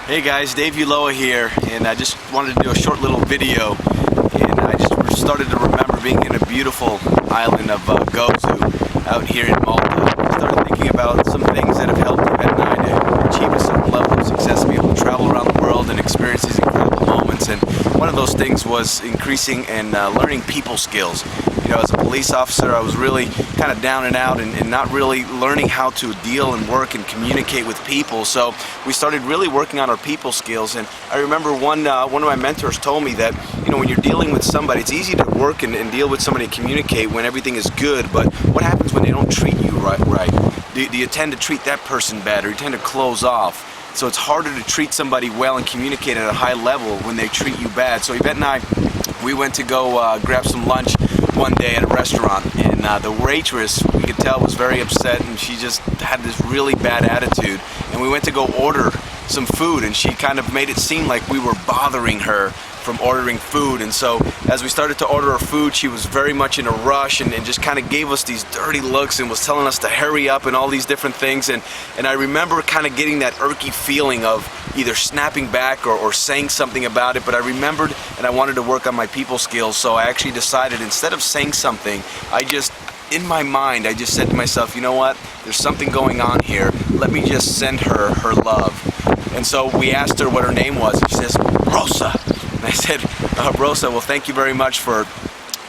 Hey guys, Dave Uloa here, and I just wanted to do a short little video. And I just started to remember being in a beautiful island of Gozo out here in Malta. I started thinking about some things that have helped Yvette and I to achieve a certain level of success, be able to travel around the world and experience these incredible moments. And one of those things was increasing and learning people skills. You know, as a police officer, I was really kind of down and out and not really learning how to deal and work and communicate with people. So we started really working on our people skills. And I remember one of my mentors told me that, you know, when you're dealing with somebody, it's easy to work and deal with somebody and communicate when everything is good. But what happens when they don't treat you right? Do you tend to treat that person bad, or you tend to close off? So it's harder to treat somebody well and communicate at a high level when they treat you bad. So Yvette and I, we went to go grab some lunch one day at a restaurant, and the waitress, we could tell, was very upset, and she just had this really bad attitude. And we went to go order some food, and she kind of made it seem like we were bothering her from ordering food. And so as we started to order our food, she was very much in a rush and just kind of gave us these dirty looks and was telling us to hurry up and all these different things. And I remember kind of getting that irky feeling of either snapping back or saying something about it. But I remembered, and I wanted to work on my people skills, so I actually decided, instead of saying something, in my mind, I just said to myself, you know what, there's something going on here, let me just send her love. And so we asked her what her name was, and she says, Rosa. And I said, Rosa, well, thank you very much for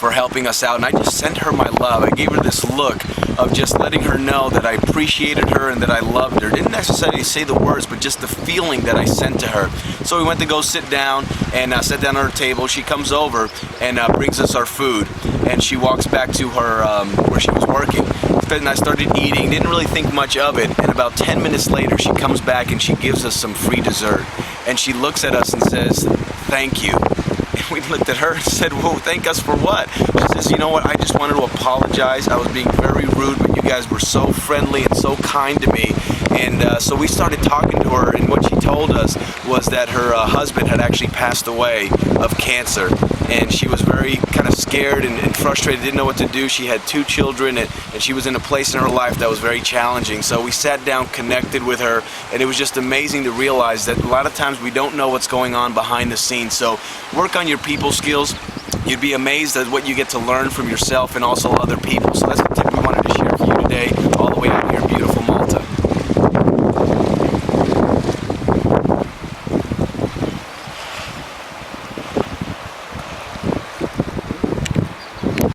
helping us out. And I just sent her my love. I gave her this look of just letting her know that I appreciated her and that I loved her. Didn't necessarily say the words, but just the feeling that I sent to her. So we went to go sit down and sat down at her table. She comes over and brings us our food. And she walks back to her where she was working. And I started eating, didn't really think much of it. And about 10 minutes later, she comes back and she gives us some free dessert. And she looks at us and says, thank you. And we looked at her and said, well, thank us for what? She says, you know what, I just wanted to apologize. I was being very rude, but you guys were so friendly and so kind to me. And so we started talking to her, and what she told us was that her husband had actually passed away of cancer. And she was very kind of scared and frustrated, didn't know what to do. She had 2 children, and she was in a place in her life that was very challenging. So we sat down, connected with her, and it was just amazing to realize that a lot of times we don't know what's going on behind the scenes. So work on your people skills. You'd be amazed at what you get to learn from yourself and also other people. So that's